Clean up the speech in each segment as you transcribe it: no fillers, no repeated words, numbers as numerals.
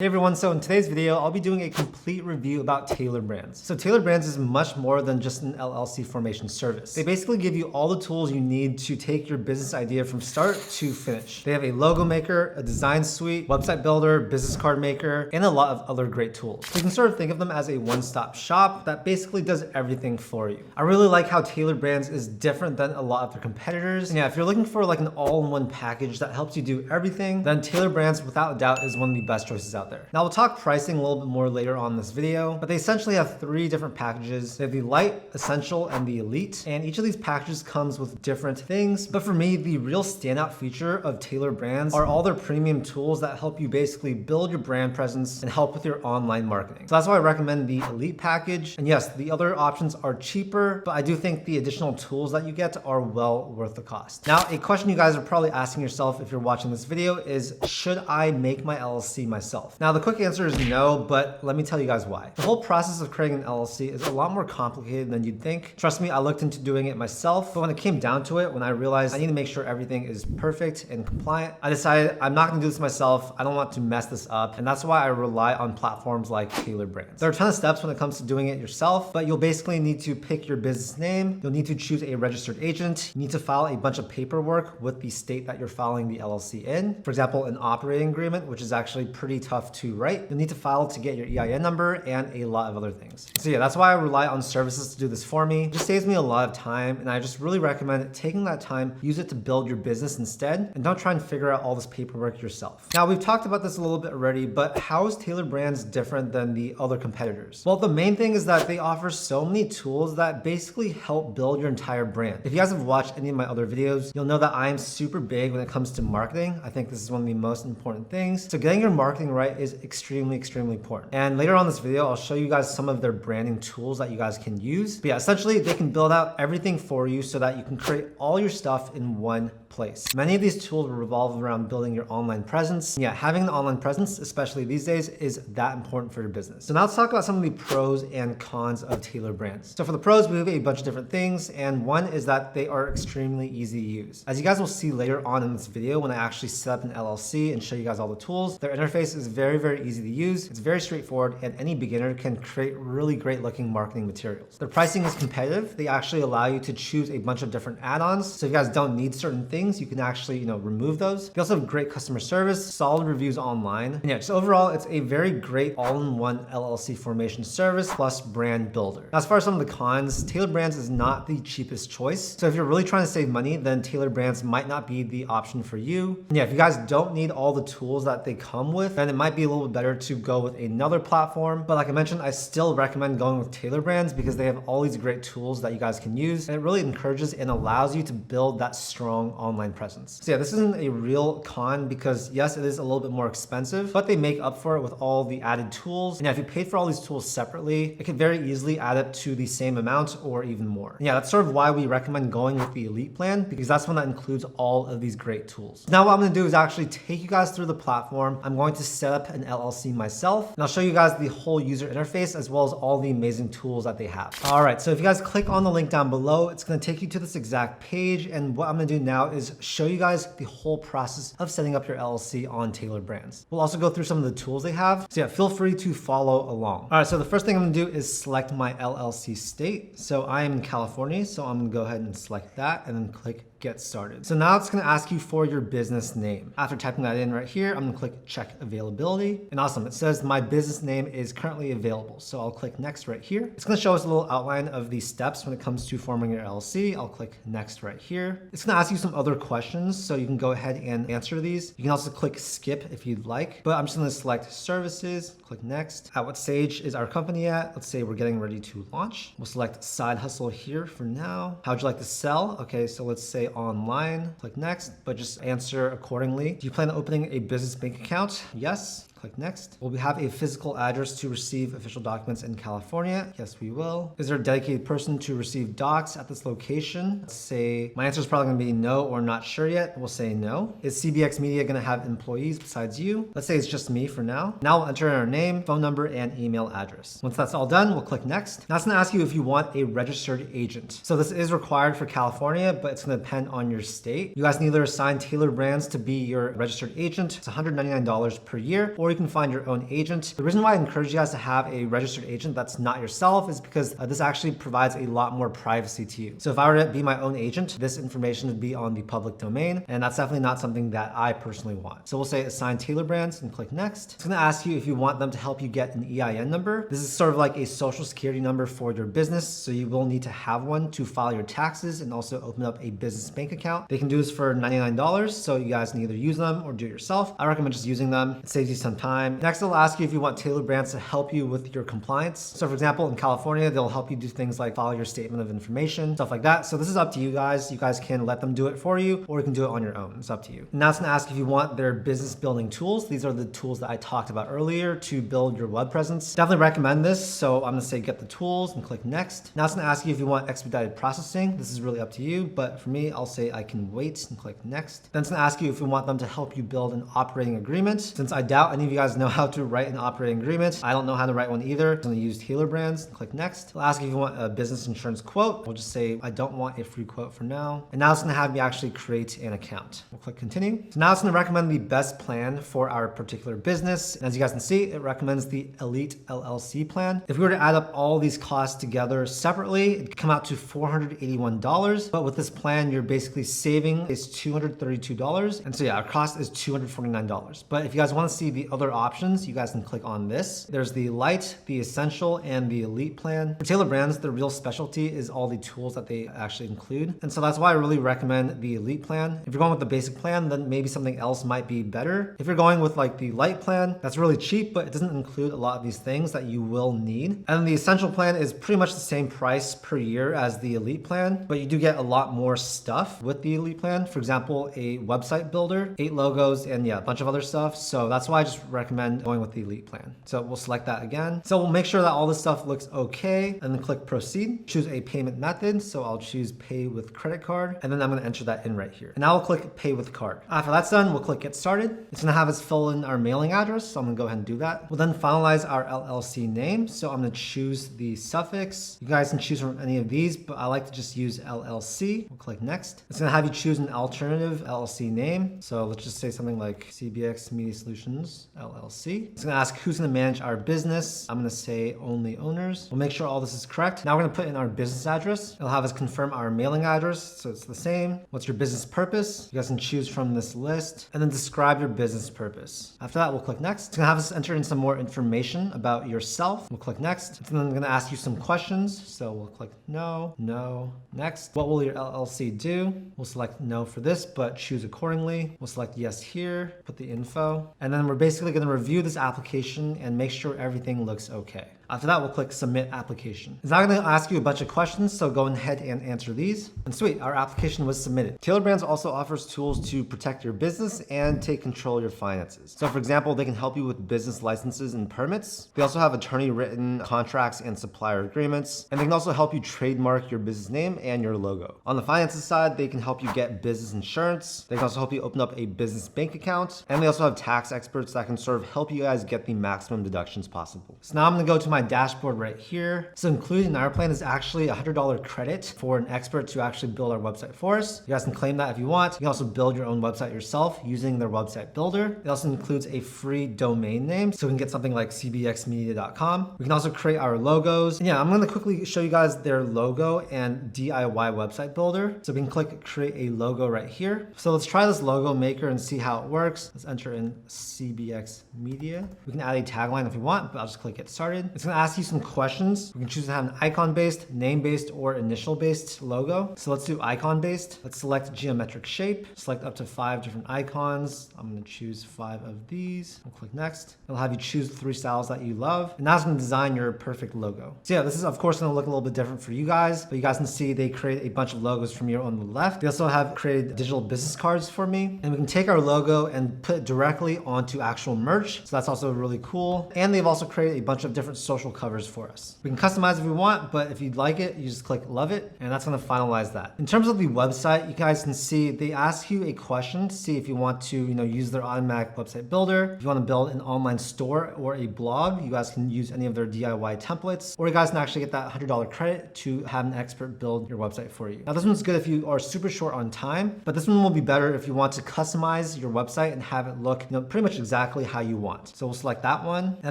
Hey everyone, so in today's video, I'll be doing a complete review about Tailor Brands. So Tailor Brands is much more than just an LLC formation service. They basically give you all the tools you need to take your business idea from start to finish. They have a logo maker, a design suite, website builder, business card maker, and a lot of other great tools. So you can sort of think of them as a one-stop shop that basically does everything for you. I really like how Tailor Brands is different than a lot of their competitors. And yeah, if you're looking for like an all-in-one package that helps you do everything, then Tailor Brands without a doubt is one of the best choices out there. Now we'll talk pricing a little bit more later on in this video, but they essentially have three different packages. They have the Light, Essential, and the Elite, and each of these packages comes with different things. But for me, the real standout feature of Tailor Brands are all their premium tools that help you basically build your brand presence and help with your online marketing. So that's why I recommend the Elite package. And yes, the other options are cheaper, but I do think the additional tools that you get are well worth the cost. Now, a question you guys are probably asking yourself if you're watching this video is, should I make my LLC myself? Now, the quick answer is no, but let me tell you guys why. The whole process of creating an LLC is a lot more complicated than you'd think. Trust me, I looked into doing it myself, but when it came down to it, when I realized I need to make sure everything is perfect and compliant, I decided I'm not gonna do this myself. I don't want to mess this up. And that's why I rely on platforms like Tailor Brands. There are a ton of steps when it comes to doing it yourself, but you'll basically need to pick your business name. You'll need to choose a registered agent. You need to file a bunch of paperwork with the state that you're filing the LLC in. For example, an operating agreement, which is actually pretty tough to write. You'll need to file to get your EIN number and a lot of other things. So yeah, that's why I rely on services to do this for me. It just saves me a lot of time, and I just really recommend taking that time, use it to build your business instead, and don't try and figure out all this paperwork yourself. Now, we've talked about this a little bit already, but how is Tailor Brands different than the other competitors? Well, the main thing is that they offer so many tools that basically help build your entire brand. If you guys have watched any of my other videos, you'll know that I am super big when it comes to marketing. I think this is one of the most important things. So getting your marketing right is extremely important. And later on in this video, I'll show you guys some of their branding tools that you guys can use. But yeah, essentially they can build out everything for you so that you can create all your stuff in one place. Many of these tools revolve around building your online presence. And yeah, having an online presence, especially these days, is that important for your business. So now let's talk about some of the pros and cons of Tailor Brands. So for the pros, we have a bunch of different things. And one is that they are extremely easy to use. As you guys will see later on in this video, when I actually set up an LLC and show you guys all the tools, their interface is very easy to use. It's very straightforward, and any beginner can create really great looking marketing materials. Their pricing is competitive. They actually allow you to choose a bunch of different add-ons. So if you guys don't need certain things, you can actually, remove those. They also have great customer service, solid reviews online. And yeah, so overall, it's a very great all-in-one LLC formation service plus brand builder. Now, as far as some of the cons, Tailor Brands is not the cheapest choice. So if you're really trying to save money, then Tailor Brands might not be the option for you. And yeah, if you guys don't need all the tools that they come with, then it might be a little bit better to go with another platform. But like I mentioned, I still recommend going with Tailor Brands because they have all these great tools that you guys can use, and it really encourages and allows you to build that strong online presence. So yeah, this isn't a real con because yes, it is a little bit more expensive, but they make up for it with all the added tools. And yeah, if you paid for all these tools separately, it could very easily add up to the same amount or even more. And yeah, that's sort of why we recommend going with the Elite plan, because that's one that includes all of these great tools. Now what I'm gonna do is actually take you guys through the platform. I'm going to set up an LLC myself, and I'll show you guys the whole user interface as well as all the amazing tools that they have. All right, so if you guys click on the link down below, it's gonna take you to this exact page. And what I'm gonna do now is show you guys the whole process of setting up your LLC on Tailor Brands. We'll also go through some of the tools they have. So yeah, feel free to follow along. All right, so the first thing I'm gonna do is select my LLC state. So I am in California, so I'm gonna go ahead and select that and then click Get Started. So now it's gonna ask you for your business name. After typing that in right here, I'm gonna click Check Availability. And awesome, it says my business name is currently available. So I'll click Next right here. It's gonna show us a little outline of the steps when it comes to forming your LLC. I'll click Next right here. It's gonna ask you some other questions, so you can go ahead and answer these. You can also click Skip if you'd like, but I'm just gonna select Services, click Next. At what stage is our company at? Let's say we're getting ready to launch. We'll select Side Hustle here for now. How would you like to sell? Okay, so let's say online, click Next, but just answer accordingly. Do you plan on opening a business bank account? Yes. Click Next. Will we have a physical address to receive official documents in California? Yes, we will. Is there a dedicated person to receive docs at this location? Let's say my answer is probably gonna be no or not sure yet. We'll say no. Is CBX Media gonna have employees besides you? Let's say it's just me for now. Now we'll enter in our name, phone number, and email address. Once that's all done, we'll click Next. Now it's gonna ask you if you want a registered agent. So this is required for California, but it's gonna depend on your state. You guys can either assign Tailor Brands to be your registered agent. It's $199 per year, or or you can find your own agent. The reason why I encourage you guys to have a registered agent that's not yourself is because this actually provides a lot more privacy to you. So if I were to be my own agent, this information would be on the public domain, and that's definitely not something that I personally want. So we'll say assign Tailor Brands and click next. It's gonna ask you if you want them to help you get an EIN number. This is sort of like a social security number for your business, so you will need to have one to file your taxes and also open up a business bank account. They can do this for $99, so you guys can either use them or do it yourself. I recommend just using them. It saves you some time. Next, it'll ask you if you want Tailor Brands to help you with your compliance. So for example, in California, they'll help you do things like file your statement of information, stuff like that. So this is up to you guys. You guys can let them do it for you, or you can do it on your own. It's up to you. Now it's gonna ask if you want their business building tools. These are the tools that I talked about earlier to build your web presence. Definitely recommend this. So I'm gonna say get the tools and click next. Now it's gonna ask you if you want expedited processing. This is really up to you, but for me, I'll say I can wait and click next. Then it's gonna ask you if you want them to help you build an operating agreement. Since I doubt any of you guys know how to write an operating agreement, I don't know how to write one either. I'm gonna use Tailor Brands and click next. It'll ask you if you want a business insurance quote. We'll just say I don't want a free quote for now. And now it's gonna have me actually create an account. We'll click continue. So now it's gonna recommend the best plan for our particular business. And as you guys can see, it recommends the Elite LLC plan. If we were to add up all these costs together separately, it'd come out to $481. But with this plan, you're basically saving is $232. And so yeah, our cost is $249. But if you guys wanna see the other options, you guys can click on this. There's the Light, the Essential, and the Elite plan. For Tailor Brands, the real specialty is all the tools that they actually include. And so that's why I really recommend the Elite plan. If you're going with the basic plan, then maybe something else might be better. If you're going with like the Light plan, that's really cheap, but it doesn't include a lot of these things that you will need. And the Essential plan is pretty much the same price per year as the Elite plan, but you do get a lot more stuff with the Elite plan. For example, a website builder, 8 logos, and yeah, a bunch of other stuff. So that's why I just recommend going with the Elite plan. So we'll select that again. So we'll make sure that all this stuff looks okay, and then click proceed. Choose a payment method. So I'll choose pay with credit card, and then I'm gonna enter that in right here. And now we'll click pay with card. After that's done, we'll click get started. It's gonna have us fill in our mailing address. So I'm gonna go ahead and do that. We'll then finalize our LLC name. So I'm gonna choose the suffix. You guys can choose from any of these, but I like to just use LLC. We'll click next. It's gonna have you choose an alternative LLC name. So let's just say something like CBX Media Solutions LLC. It's gonna ask who's gonna manage our business. I'm gonna say only owners. We'll make sure all this is correct. Now we're gonna put in our business address. It'll have us confirm our mailing address. So it's the same. What's your business purpose? You guys can choose from this list, and then describe your business purpose. After that, we'll click next. It's gonna have us enter in some more information about yourself. We'll click next. It's then gonna ask you some questions. So we'll click no, no, next. What will your LLC do? We'll select no for this, but choose accordingly. We'll select yes here, put the info, and then we're basically gonna review this application and make sure everything looks okay. After that, we'll click Submit Application. It's now going to ask you a bunch of questions, so go ahead and answer these. And sweet, our application was submitted. Tailor Brands also offers tools to protect your business and take control of your finances. So for example, they can help you with business licenses and permits. They also have attorney-written contracts and supplier agreements. And they can also help you trademark your business name and your logo. On the finances side, they can help you get business insurance. They can also help you open up a business bank account. And they also have tax experts that can sort of help you guys get the maximum deductions possible. So now I'm going to go to my dashboard right here. So included in our plan is actually a $100 credit for an expert to actually build our website for us. You guys can claim that if you want. You can also build your own website yourself using their website builder. It also includes a free domain name, so we can get something like cbxmedia.com. We can also create our logos. And yeah, I'm going to quickly show you guys their logo and DIY website builder. So we can click create a logo right here. So let's try this logo maker and see how it works. Let's enter in CBX Media. We can add a tagline if we want, but I'll just click get started. It's going to ask you some questions. We can choose to have an icon-based, name-based, or initial-based logo. So let's do icon-based. Let's select geometric shape. Select up to 5 different icons. I'm going to choose 5 of these. We'll click next. It'll have you choose 3 styles that you love. And now it's going to design your perfect logo. So yeah, this is of course going to look a little bit different for you guys, but you guys can see they create a bunch of logos from here on the left. They also have created digital business cards for me. And we can take our logo and put it directly onto actual merch. So that's also really cool. And they've also created a bunch of different social covers for us. We can customize if we want, but if you'd like it, you just click love it, and that's going to finalize that. In terms of the website, you guys can see they ask you a question to see if you want to, use their automatic website builder. If you want to build an online store or a blog, you guys can use any of their DIY templates, or you guys can actually get that $100 credit to have an expert build your website for you. Now this one's good if you are super short on time, but this one will be better if you want to customize your website and have it look, pretty much exactly exactly how you want. So we'll select that one. And I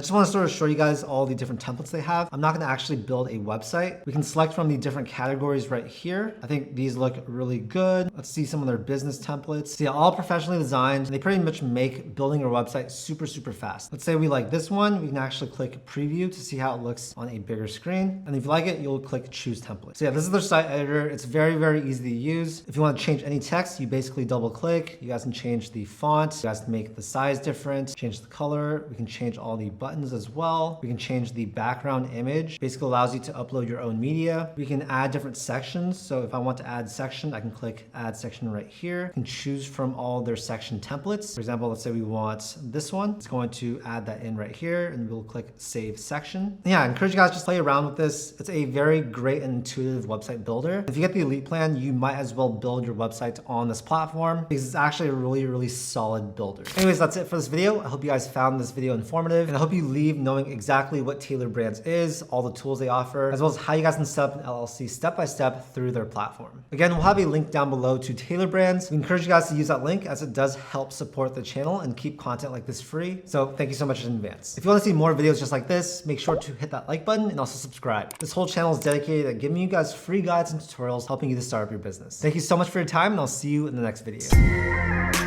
just want to sort of show you guys all the different templates they have. I'm not going to actually build a website. We can select from the different categories right here. I think these look really good. Let's see some of their business templates. So yeah, all professionally designed. They pretty much make building your website super, super fast. Let's say we like this one. We can actually click preview to see how it looks on a bigger screen. And if you like it, you'll click choose template. So yeah, this is their site editor. It's very, very easy to use. If you want to change any text, you basically double click. You guys can change the font. You guys can make the size different, change the color. We can change all the buttons as well. We can change the background image. Basically allows you to upload your own media. We can add different sections. So if I want to add section, I can click add section right here. I can choose from all their section templates. For example, let's say we want this one. It's going to add that in right here and we'll click save section. And yeah, I encourage you guys to just play around with this. It's a very great and intuitive website builder. If you get the elite plan, you might as well build your website on this platform because it's actually a really, really solid builder. Anyways, that's it for this video. I hope you guys found this video informative and I hope you leave knowing exactly what Tailor Brands is, all the tools they offer, as well as how you guys can set up an LLC step-by-step through their platform. Again, we'll have a link down below to Tailor Brands. We encourage you guys to use that link as it does help support the channel and keep content like this free. So thank you so much in advance. If you want to see more videos just like this, make sure to hit that like button and also subscribe. This whole channel is dedicated to giving you guys free guides and tutorials helping you to start up your business. Thank you so much for your time and I'll see you in the next video.